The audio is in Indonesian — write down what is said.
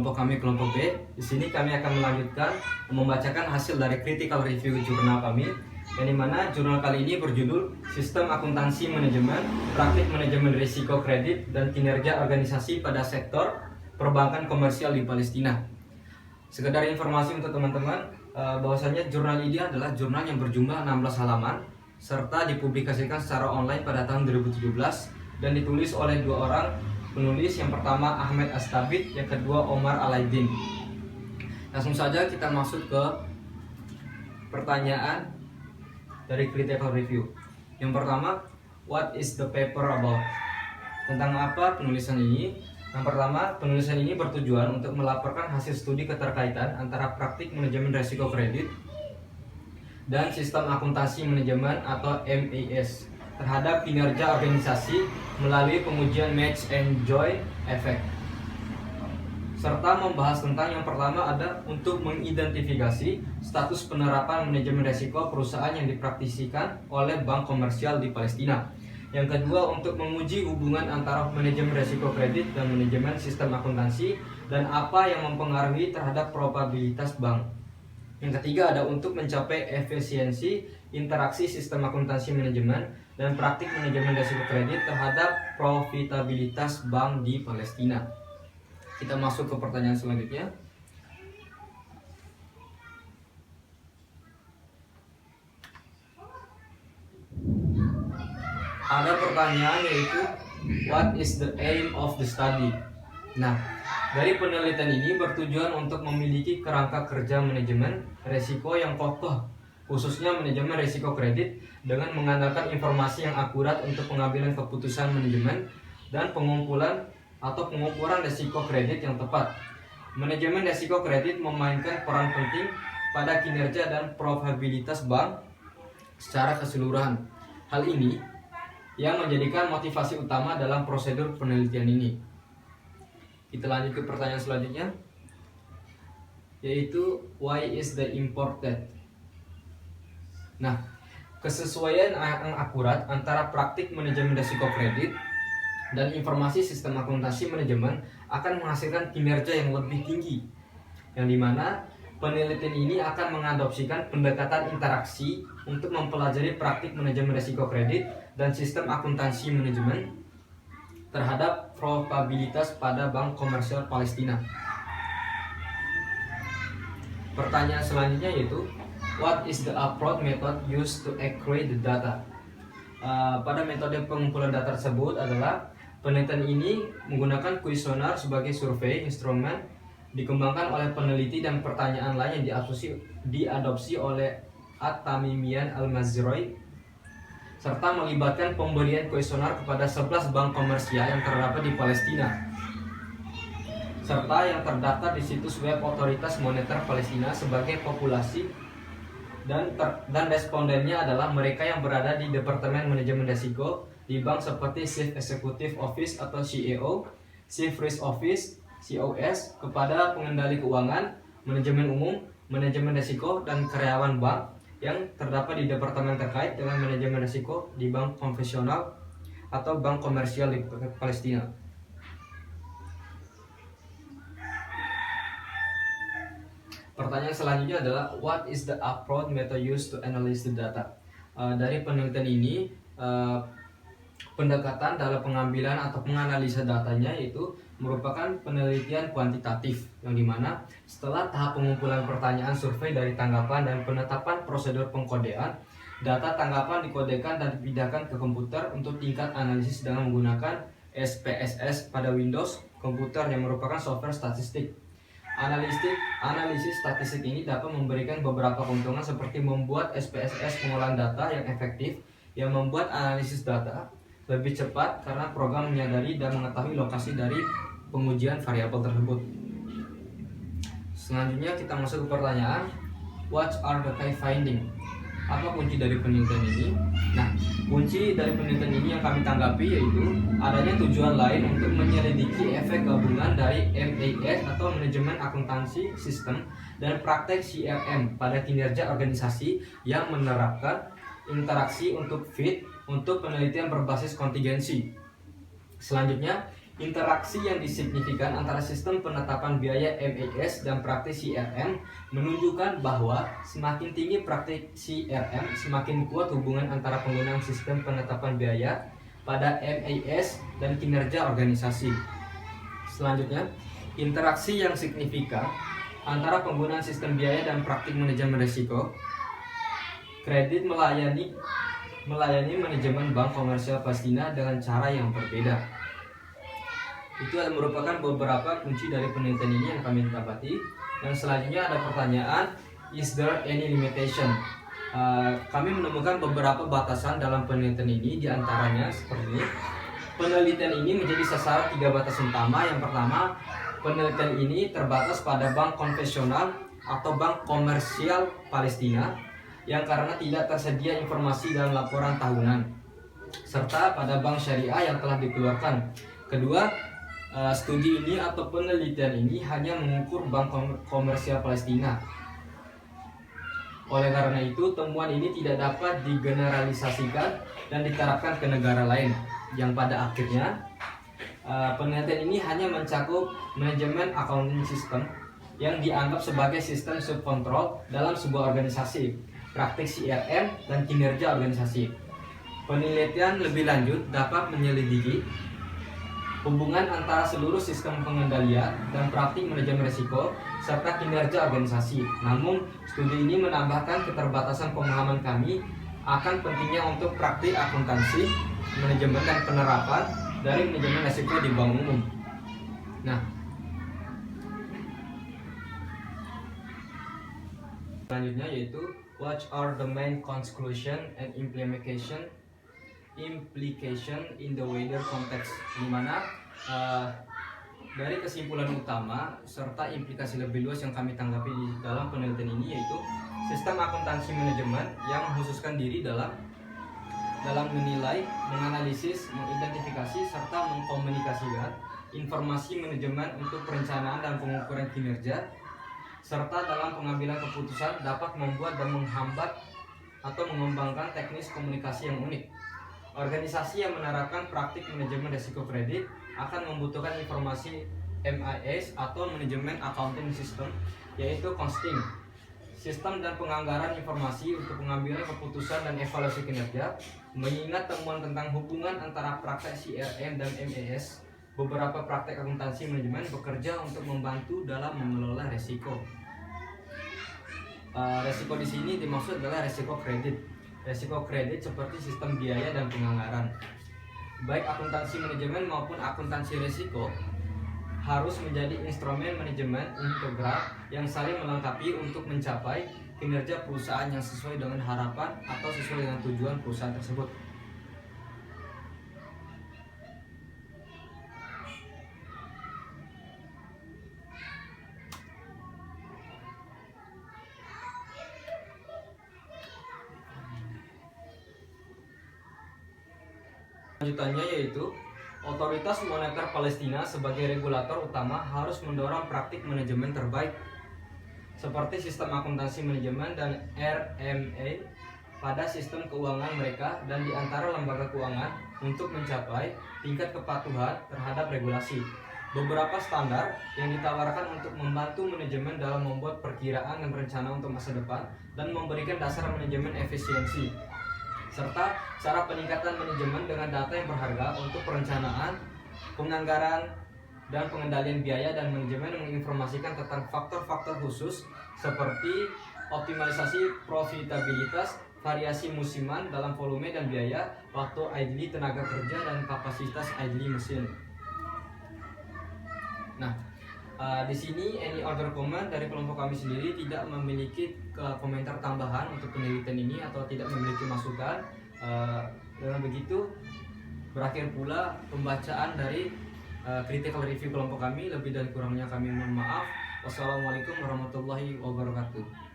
kelompok kami kelompok B. Di sini kami akan melanjutkan membacakan hasil dari critical review jurnal kami, yang dimana jurnal kali ini berjudul Sistem Akuntansi Manajemen, Praktik Manajemen Risiko Kredit dan Kinerja Organisasi pada Sektor Perbankan Komersial di Palestina. Sekedar informasi untuk teman-teman, bahwasanya jurnal ini adalah jurnal yang berjumlah 16 halaman serta dipublikasikan secara online pada tahun 2017 dan ditulis oleh dua orang penulis, yang pertama Ahmed Astabid, yang kedua Omar Alaidin. Langsung saja kita masuk ke pertanyaan dari critical review. Yang pertama, what is the paper about? Tentang apa penulisan ini? Yang pertama, penulisan ini bertujuan untuk melaporkan hasil studi keterkaitan antara praktik manajemen risiko kredit dan sistem akuntansi manajemen atau MAS terhadap kinerja organisasi melalui pengujian match and join effect, serta membahas tentang yang pertama ada untuk mengidentifikasi status penerapan manajemen risiko perusahaan yang dipraktisikan oleh bank komersial di Palestina. Yang kedua, untuk menguji hubungan antara manajemen risiko kredit dan manajemen sistem akuntansi dan apa yang mempengaruhi terhadap probabilitas bank. Yang ketiga ada untuk mencapai efisiensi interaksi sistem akuntansi manajemen dan praktik manajemen risiko kredit terhadap profitabilitas bank di Palestina. Kita masuk ke pertanyaan selanjutnya. Ada pertanyaan yaitu what is the aim of the study? Nah, dari penelitian ini bertujuan untuk memiliki kerangka kerja manajemen risiko yang kokoh, khususnya manajemen risiko kredit, dengan mengandalkan informasi yang akurat untuk pengambilan keputusan manajemen dan pengumpulan atau pengukuran risiko kredit yang tepat. Manajemen risiko kredit memainkan peran penting pada kinerja dan probabilitas bank secara keseluruhan. Hal ini yang menjadikan motivasi utama dalam prosedur penelitian ini. Kita lanjut ke pertanyaan selanjutnya, yaitu why is the important? Nah, kesesuaian yang akurat antara praktik manajemen risiko kredit dan informasi sistem akuntansi manajemen akan menghasilkan kinerja yang lebih tinggi, yang dimana penelitian ini akan mengadopsikan pendekatan interaksi untuk mempelajari praktik manajemen risiko kredit dan sistem akuntansi manajemen terhadap probabilitas pada bank komersial Palestina. Pertanyaan selanjutnya yaitu what is the approach method used to accrue the data? Pada metode pengumpulan data tersebut adalah penelitian ini menggunakan kuesioner sebagai survei instrumen dikembangkan oleh peneliti dan pertanyaan lain yang diadopsi oleh At-Tamimian Al-Mazroi, serta melibatkan pemberian kuesioner kepada 11 bank komersial yang terdapat di Palestina, serta yang terdaftar di situs web Otoritas Moneter Palestina sebagai populasi, dan respondennya adalah mereka yang berada di Departemen Manajemen Risiko di bank seperti Chief Executive Office atau CEO, Chief Risk Office COS, kepada pengendali keuangan, manajemen umum, manajemen risiko, dan karyawan bank yang terdapat di departemen terkait dengan manajemen risiko di bank konvensional atau bank komersial di Palestina. Pertanyaan selanjutnya adalah what is the approach method used to analyze the data? Dari penelitian ini, pendekatan dalam pengambilan atau menganalisa datanya yaitu merupakan penelitian kuantitatif, yang dimana setelah tahap pengumpulan pertanyaan survei dari tanggapan dan penetapan prosedur pengkodean, data tanggapan dikodekan dan dipindahkan ke komputer untuk tingkat analisis dengan menggunakan SPSS pada Windows komputer yang merupakan software statistik. Analisis statistik ini dapat memberikan beberapa keuntungan seperti membuat SPSS pengolahan data yang efektif, yang membuat analisis data lebih cepat karena program menyadari dan mengetahui lokasi dari pengujian variabel tersebut. Selanjutnya kita masuk ke pertanyaan what are the key finding? Apa kunci dari penelitian ini? Nah, kunci dari penelitian ini yang kami tanggapi yaitu adanya tujuan lain untuk menyelidiki efek gabungan dari MAS atau manajemen akuntansi sistem dan praktek CRM pada kinerja organisasi yang menerapkan interaksi untuk fit untuk penelitian berbasis kontingensi. Selanjutnya, Interaksi yang disignifikan antara sistem penetapan biaya MAS dan praktik CRM menunjukkan bahwa semakin tinggi praktik CRM, semakin kuat hubungan antara penggunaan sistem penetapan biaya pada MAS dan kinerja organisasi. Selanjutnya, interaksi yang signifikan antara penggunaan sistem biaya dan praktik manajemen risiko kredit melayani manajemen bank komersial Palestina dengan cara yang berbeda. Itu merupakan beberapa kunci dari penelitian ini yang kami dapati. Dan selanjutnya ada pertanyaan, is there any limitation? Kami menemukan beberapa batasan dalam penelitian ini, diantaranya seperti ini. Penelitian ini menjadi sasaran 3 batasan utama. Yang pertama, penelitian ini terbatas pada bank konvensional atau bank komersial Palestina yang karena tidak tersedia informasi dalam laporan tahunan, serta pada bank syariah yang telah dikeluarkan. Kedua, studi ini atau penelitian ini hanya mengukur bank komersial Palestina. Oleh karena itu, temuan ini tidak dapat digeneralisasikan dan diterapkan ke negara lain, yang pada akhirnya penelitian ini hanya mencakup manajemen accounting system yang dianggap sebagai sistem subkontrol dalam sebuah organisasi, praktik CRM, dan kinerja organisasi. Penelitian lebih lanjut dapat menyelidiki hubungan antara seluruh sistem pengendalian dan praktik manajemen risiko serta kinerja organisasi. Namun, studi ini menambahkan keterbatasan pemahaman kami akan pentingnya untuk praktik akuntansi, manajemen dan penerapan dari manajemen risiko di bank umum. Nah, selanjutnya yaitu what are the main conclusion and implication in the wider context, di mana dari kesimpulan utama serta implikasi lebih luas yang kami tanggapi di dalam penelitian ini yaitu sistem akuntansi manajemen yang mengkhususkan diri dalam menilai, menganalisis, mengidentifikasi serta mengkomunikasikan informasi manajemen untuk perencanaan dan pengukuran kinerja serta dalam pengambilan keputusan dapat membuat dan menghambat atau mengembangkan teknis komunikasi yang unik. Organisasi yang menerapkan praktik manajemen risiko kredit akan membutuhkan informasi MIS atau manajemen accounting system, yaitu costing, sistem dan penganggaran informasi untuk pengambilan keputusan dan evaluasi kinerja. Mengingat temuan tentang hubungan antara praktek CRM dan MIS, beberapa praktek akuntansi manajemen bekerja untuk membantu dalam mengelola risiko. Risiko di sini dimaksud adalah risiko kredit. Risiko kredit seperti sistem biaya dan penganggaran. Baik akuntansi manajemen maupun akuntansi risiko harus menjadi instrumen manajemen integral yang saling melengkapi untuk mencapai kinerja perusahaan yang sesuai dengan harapan atau sesuai dengan tujuan perusahaan tersebut. Lanjutannya yaitu Otoritas Moneter Palestina sebagai regulator utama harus mendorong praktik manajemen terbaik seperti sistem akuntansi manajemen dan RMA pada sistem keuangan mereka dan di antara lembaga keuangan untuk mencapai tingkat kepatuhan terhadap regulasi. Beberapa standar yang ditawarkan untuk membantu manajemen dalam membuat perkiraan dan rencana untuk masa depan dan memberikan dasar manajemen efisiensi, serta cara peningkatan manajemen dengan data yang berharga untuk perencanaan, penganggaran, dan pengendalian biaya, dan manajemen menginformasikan tentang faktor-faktor khusus seperti optimalisasi profitabilitas, variasi musiman dalam volume dan biaya, waktu idle tenaga kerja, dan kapasitas idle mesin. Nah, di sini any other comment dari kelompok kami sendiri tidak memiliki komentar tambahan untuk penelitian ini atau tidak memiliki masukan. Dengan begitu berakhir pula pembacaan dari critical review kelompok kami. Lebih dan kurangnya kami mohon maaf. Wassalamualaikum warahmatullahi wabarakatuh.